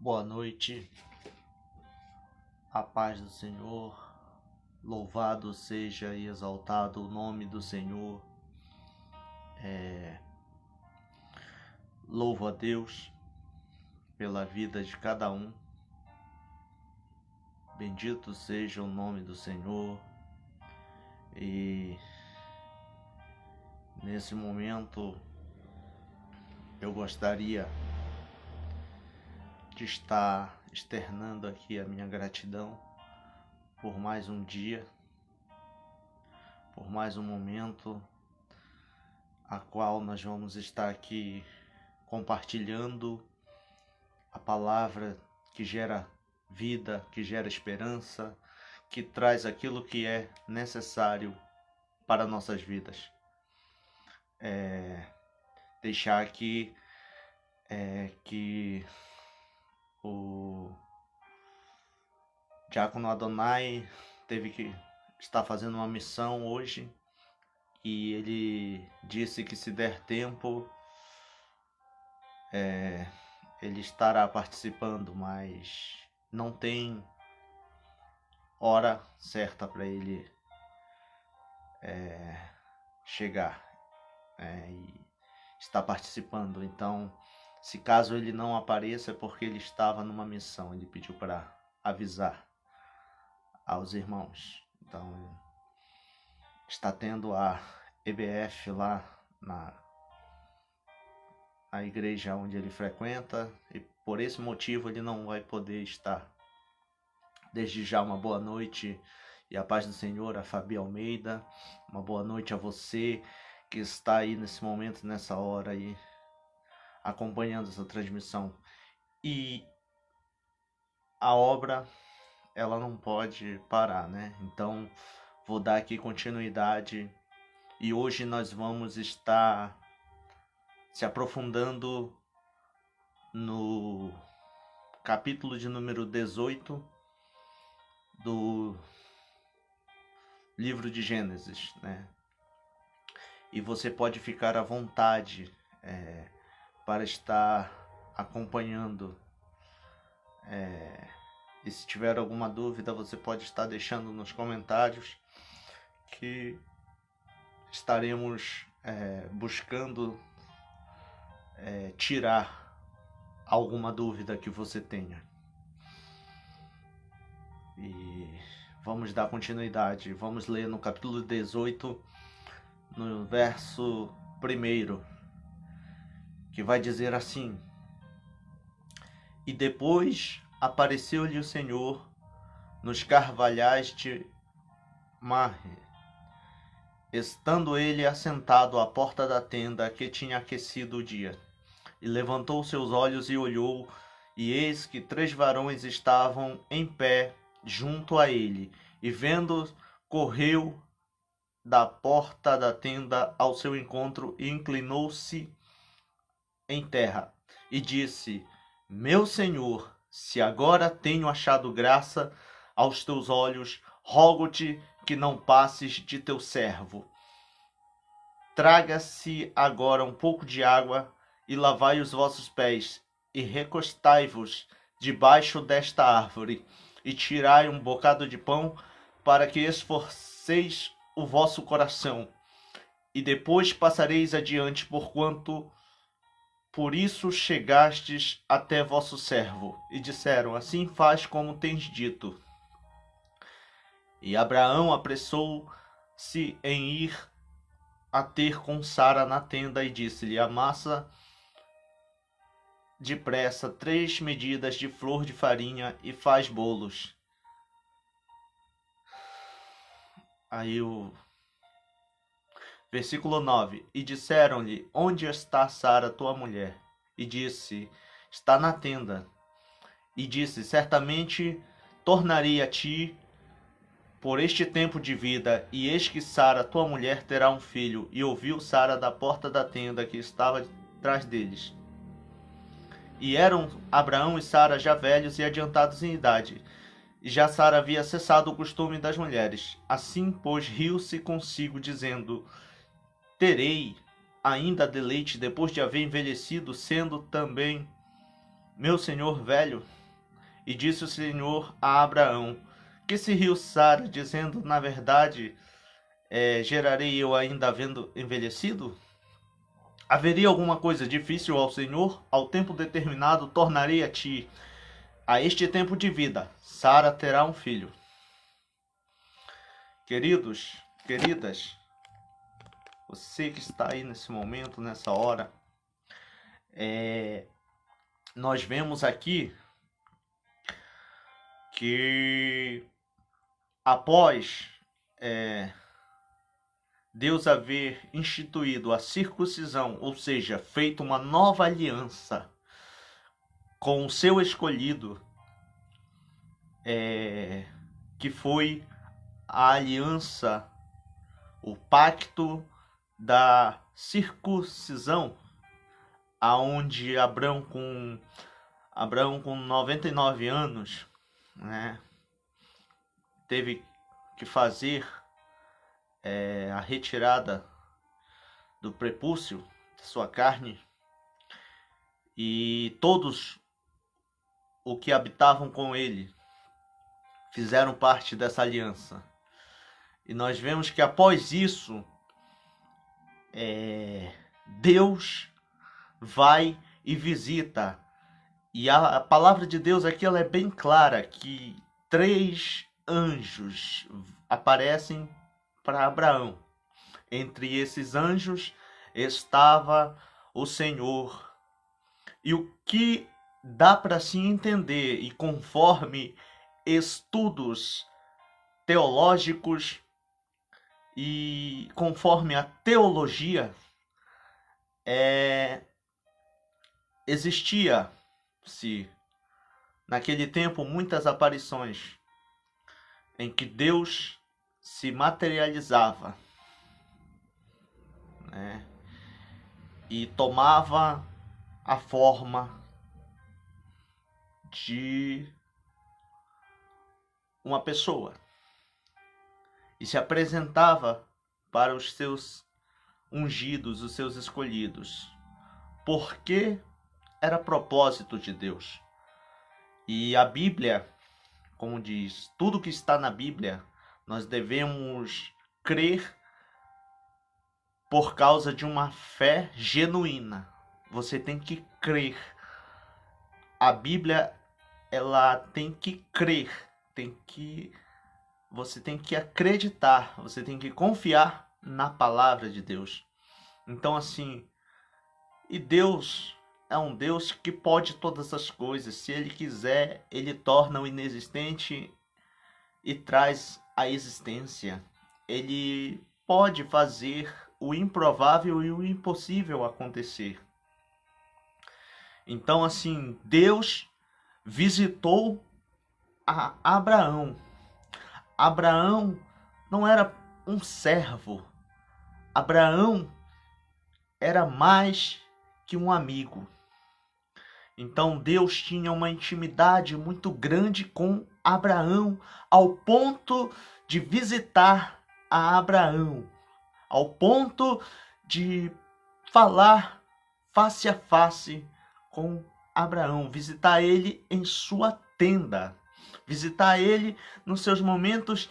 Boa noite, a paz do Senhor, louvado seja e exaltado o nome do Senhor. Louvo a Deus pela vida de cada um, bendito seja o nome do Senhor. E nesse momento eu gostaria de estar externando aqui a minha gratidão por mais um dia, por mais um momento, a qual nós vamos estar aqui compartilhando a palavra que gera vida, que gera esperança, que traz aquilo que é necessário para nossas vidas. Deixar aqui que o Diácono Adonai teve que estar fazendo uma missão hoje e ele disse que se der tempo ele estará participando, mas não tem hora certa para ele chegar e estar participando. Então, se caso ele não apareça, é porque ele estava numa missão. Ele pediu para avisar aos irmãos. Então, está tendo a EBF lá na igreja onde ele frequenta, e por esse motivo ele não vai poder estar. Desde já, uma boa noite e a paz do Senhor a Fabi Almeida. Uma boa noite a você que está aí nesse momento, nessa hora aí, acompanhando essa transmissão. E a obra, ela não pode parar, né? Então, vou dar aqui continuidade. E hoje nós vamos estar se aprofundando no capítulo de número 18 do livro de Gênesis, né? E você pode ficar à vontade para estar acompanhando. E se tiver alguma dúvida, você pode estar deixando nos comentários, que estaremos buscando tirar alguma dúvida que você tenha. E vamos dar continuidade. Vamos ler no capítulo 18, no verso 1, que vai dizer assim: E depois apareceu-lhe o Senhor nos carvalhais de Mamre, estando ele assentado à porta da tenda que tinha aquecido o dia. E levantou seus olhos e olhou, e eis que 3 varões estavam em pé junto a ele. E vendo, correu da porta da tenda ao seu encontro e inclinou-se em terra. E disse: Meu Senhor, se agora tenho achado graça aos teus olhos, rogo-te que não passes de teu servo. Traga-se agora um pouco de água e lavai os vossos pés, e recostai-vos debaixo desta árvore, e tirai um bocado de pão, para que esforceis o vosso coração, e depois passareis adiante, porquanto por isso chegastes até vosso servo. E disseram: Assim faz como tens dito. E Abraão apressou-se em ir a ter com Sara na tenda, e disse-lhe: Amassa depressa 3 medidas de flor de farinha e faz bolos. Aí o versículo 9: E disseram-lhe: Onde está Sara, tua mulher? E disse: Está na tenda. E disse: Certamente tornarei a ti por este tempo de vida, e eis que Sara, tua mulher, terá um filho. E ouviu Sara da porta da tenda que estava atrás deles. E eram Abraão e Sara já velhos e adiantados em idade, e já Sara havia cessado o costume das mulheres. Assim, pois, riu-se consigo, dizendo: Terei ainda deleite depois de haver envelhecido, sendo também meu senhor velho? E disse o Senhor a Abraão: que se riu Sara, dizendo, na verdade, gerarei eu ainda havendo envelhecido? Haveria alguma coisa difícil ao Senhor? Ao tempo determinado tornarei a ti, a este tempo de vida, Sara terá um filho. Queridos, queridas, você que está aí nesse momento, nessa hora, nós vemos aqui que após Deus haver instituído a circuncisão, ou seja, feito uma nova aliança com o seu escolhido, que foi a aliança, o pacto da circuncisão, aonde Abraão com 99 anos, né, teve que fazer a retirada do prepúcio de sua carne, e todos o que habitavam com ele fizeram parte dessa aliança. E nós vemos que após isso, Deus vai e visita. E a palavra de Deus aqui ela é bem clara, que 3 anjos aparecem para Abraão. Entre esses anjos estava o Senhor. E o que dá para se entender, e conforme estudos teológicos e conforme a teologia, existia-se naquele tempo muitas aparições em que Deus se materializava, né, e tomava a forma de uma pessoa e se apresentava para os seus ungidos, os seus escolhidos, porque era propósito de Deus. E a Bíblia, como diz, tudo que está na Bíblia, nós devemos crer por causa de uma fé genuína. Você tem que crer. A Bíblia, ela tem que crer, você tem que acreditar, você tem que confiar na palavra de Deus. Então, assim, e Deus é um Deus que pode todas as coisas. Se Ele quiser, Ele torna o inexistente e traz a existência. Ele pode fazer o improvável e o impossível acontecer. Então, assim, Deus visitou a Abraão. Abraão não era um servo. Abraão era mais que um amigo. Então Deus tinha uma intimidade muito grande com Abraão, ao ponto de visitar a Abraão, ao ponto de falar face a face com Abraão, visitar ele em sua tenda, visitar ele nos seus momentos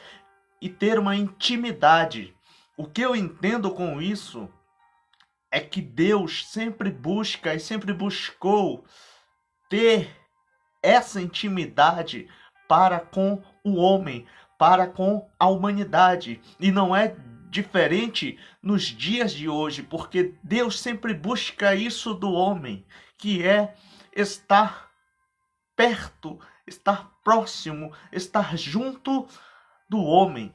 e ter uma intimidade. O que eu entendo com isso é que Deus sempre busca e sempre buscou ter essa intimidade para com o homem, para com a humanidade. E não é diferente nos dias de hoje, porque Deus sempre busca isso do homem, que é estar perto, estar próximo, estar junto do homem.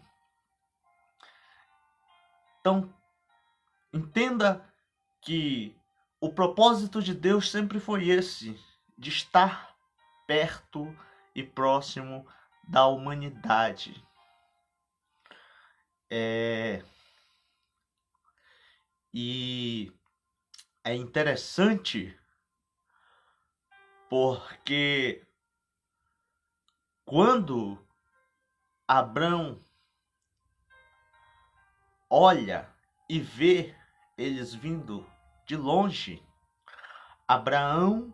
Então, entenda que o propósito de Deus sempre foi esse, de estar perto e próximo da humanidade. E é interessante porque quando Abraão olha e vê eles vindo de longe, Abraão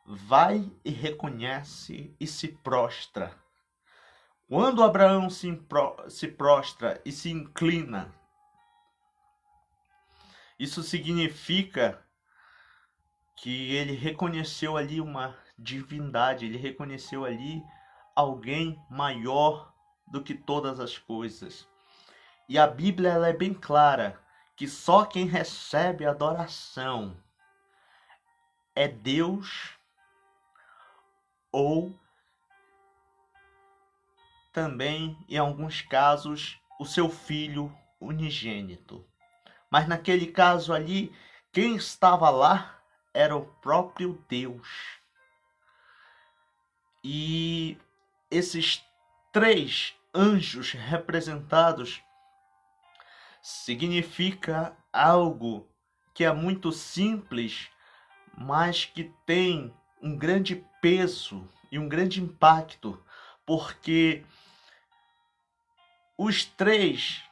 vai e reconhece e se prostra. Quando Abraão se prostra e se inclina, isso significa que ele reconheceu ali uma divindade, ele reconheceu ali alguém maior do que todas as coisas. E a Bíblia ela é bem clara que só quem recebe adoração é Deus ou também, em alguns casos, o seu filho unigênito. Mas naquele caso ali, quem estava lá era o próprio Deus. E esses 3 anjos representados significa algo que é muito simples, mas que tem um grande peso e um grande impacto, porque os 3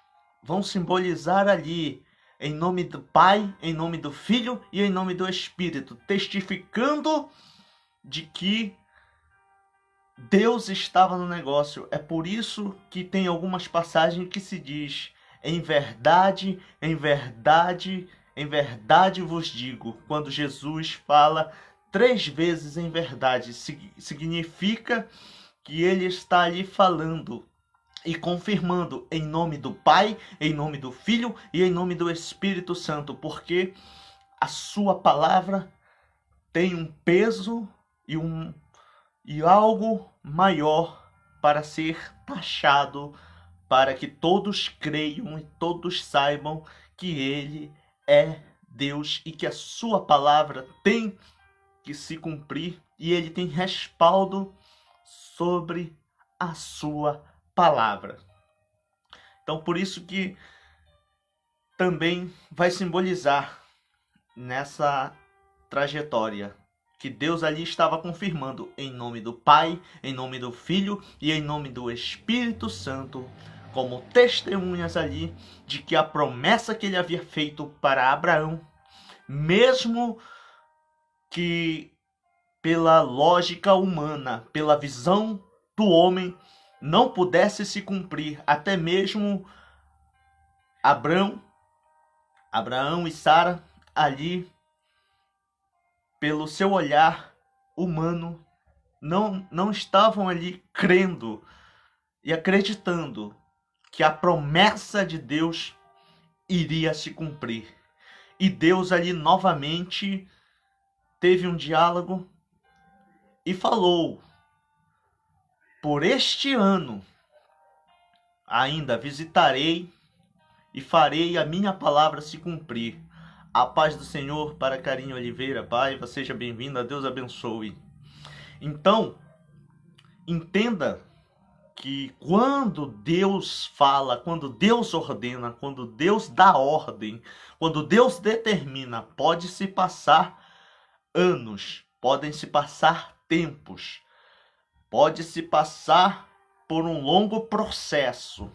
vão simbolizar ali, em nome do Pai, em nome do Filho e em nome do Espírito, testificando de que Deus estava no negócio. É por isso que tem algumas passagens que se diz: em verdade, em verdade, em verdade vos digo. Quando Jesus fala 3 vezes em verdade, significa que ele está ali falando e confirmando em nome do Pai, em nome do Filho e em nome do Espírito Santo, porque a sua palavra tem um peso e algo maior para ser taxado, para que todos creiam e todos saibam que ele é Deus e que a sua palavra tem que se cumprir e ele tem respaldo sobre a sua palavra. Então, por isso que também vai simbolizar nessa trajetória que Deus ali estava confirmando em nome do Pai, em nome do Filho e em nome do Espírito Santo, como testemunhas ali de que a promessa que ele havia feito para Abraão, mesmo que pela lógica humana, pela visão do homem, não pudesse se cumprir, até mesmo Abraão e Sara ali, pelo seu olhar humano, não estavam ali crendo e acreditando que a promessa de Deus iria se cumprir. E Deus ali novamente teve um diálogo e falou: por este ano ainda visitarei e farei a minha palavra se cumprir. A paz do Senhor para Carinho Oliveira. Pai, seja bem-vinda, Deus abençoe. Então, entenda que quando Deus fala, quando Deus ordena, quando Deus dá ordem, quando Deus determina, pode se passar anos, podem se passar tempos, pode se passar por um longo processo,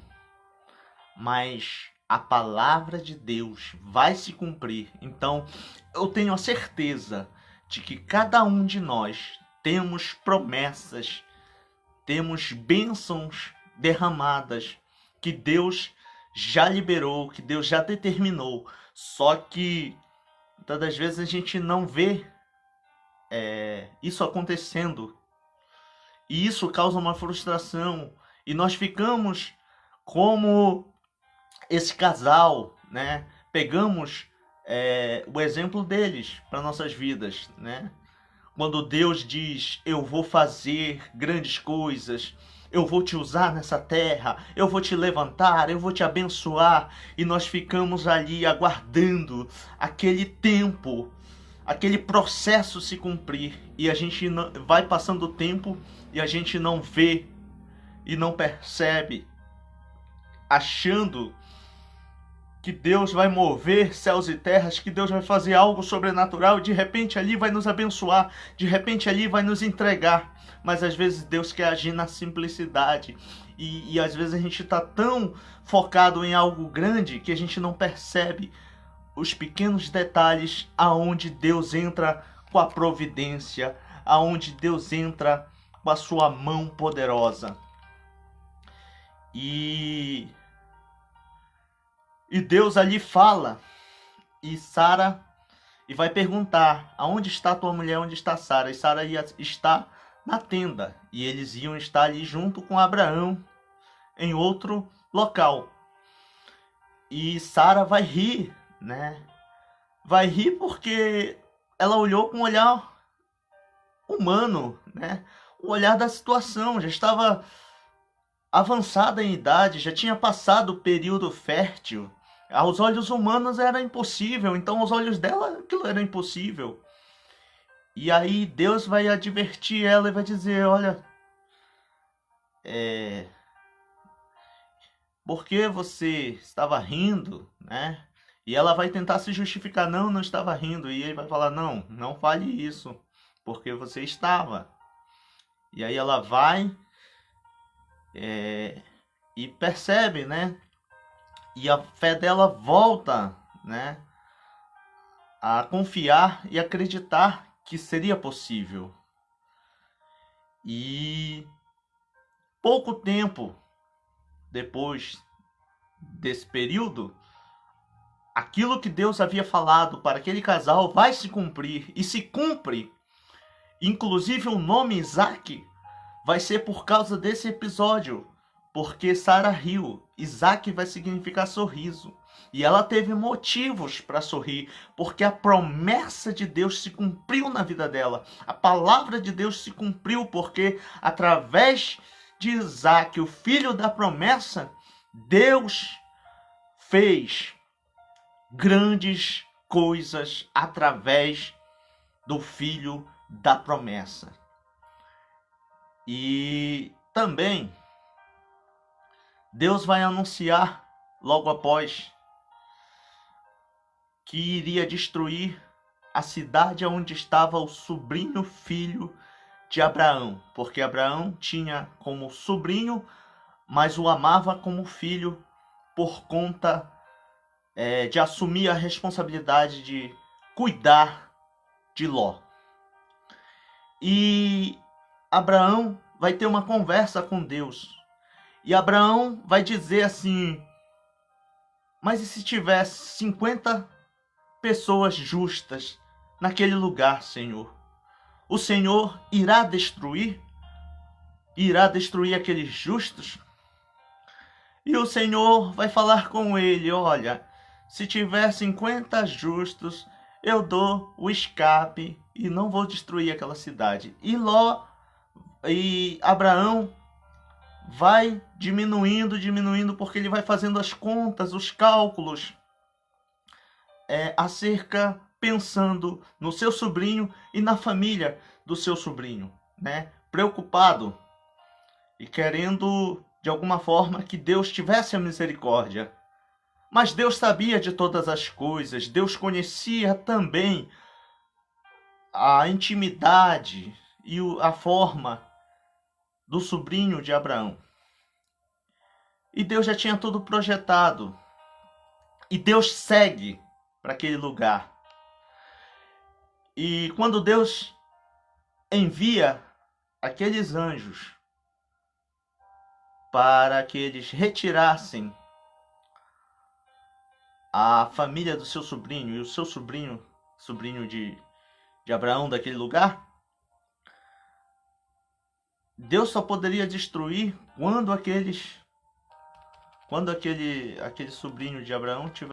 mas a palavra de Deus vai se cumprir. Então, eu tenho a certeza de que cada um de nós temos promessas, temos bênçãos derramadas que Deus já liberou, que Deus já determinou. Só que muitas das vezes a gente não vê isso acontecendo. E isso causa uma frustração. E nós ficamos como esse casal, né? Pegamos o exemplo deles para nossas vidas, né? Quando Deus diz: eu vou fazer grandes coisas, eu vou te usar nessa terra, eu vou te levantar, eu vou te abençoar, e nós ficamos ali aguardando aquele tempo, aquele processo se cumprir, e a gente vai passando o tempo e a gente não vê e não percebe, achando que Deus vai mover céus e terras, que Deus vai fazer algo sobrenatural, e de repente ali vai nos abençoar, de repente ali vai nos entregar. Mas às vezes Deus quer agir na simplicidade, e às vezes a gente está tão focado em algo grande que a gente não percebe os pequenos detalhes aonde Deus entra com a providência, aonde Deus entra com a sua mão poderosa. E Deus ali fala, e Sara, e vai perguntar, aonde está tua mulher, onde está Sara? E Sara ia estar na tenda, e eles iam estar ali junto com Abraão, em outro local. E Sara vai rir, né? Vai rir porque ela olhou com um olhar humano, né? O olhar da situação, já estava avançada em idade, já tinha passado o período fértil. Aos olhos humanos era impossível, então aos olhos dela aquilo era impossível. E aí Deus vai advertir ela e vai dizer, olha, por que você estava rindo, né? E ela vai tentar se justificar, não, não estava rindo. E ele vai falar, não, não fale isso, porque você estava. E aí ela vai e percebe, né? E a fé dela volta, né? A confiar e acreditar que seria possível. E pouco tempo depois desse período, aquilo que Deus havia falado para aquele casal vai se cumprir, e se cumpre. Inclusive o nome Isaac vai ser por causa desse episódio, porque Sara riu. Isaac vai significar sorriso. E ela teve motivos para sorrir, porque a promessa de Deus se cumpriu na vida dela. A palavra de Deus se cumpriu, porque através de Isaac, o filho da promessa, Deus fez grandes coisas através do filho da promessa. E também Deus vai anunciar logo após que iria destruir a cidade onde estava o sobrinho filho de Abraão, porque Abraão tinha como sobrinho, mas o amava como filho por conta de assumir a responsabilidade de cuidar de Ló. E Abraão vai ter uma conversa com Deus. E Abraão vai dizer assim, mas e se tivesse 50 pessoas justas naquele lugar, Senhor? O Senhor irá destruir? Irá destruir aqueles justos? E o Senhor vai falar com ele, olha, se tiver 50 justos, eu dou o escape e não vou destruir aquela cidade. E Abraão vai diminuindo, porque ele vai fazendo as contas, os cálculos, pensando no seu sobrinho e na família do seu sobrinho, né? Preocupado e querendo, de alguma forma, que Deus tivesse a misericórdia. Mas Deus sabia de todas as coisas, Deus conhecia também a intimidade e a forma do sobrinho de Abraão. E Deus já tinha tudo projetado. E Deus segue para aquele lugar. E quando Deus envia aqueles anjos para que eles retirassem a família do seu sobrinho e o seu sobrinho de Abraão daquele lugar, Deus só poderia destruir quando aquele sobrinho de Abraão tivesse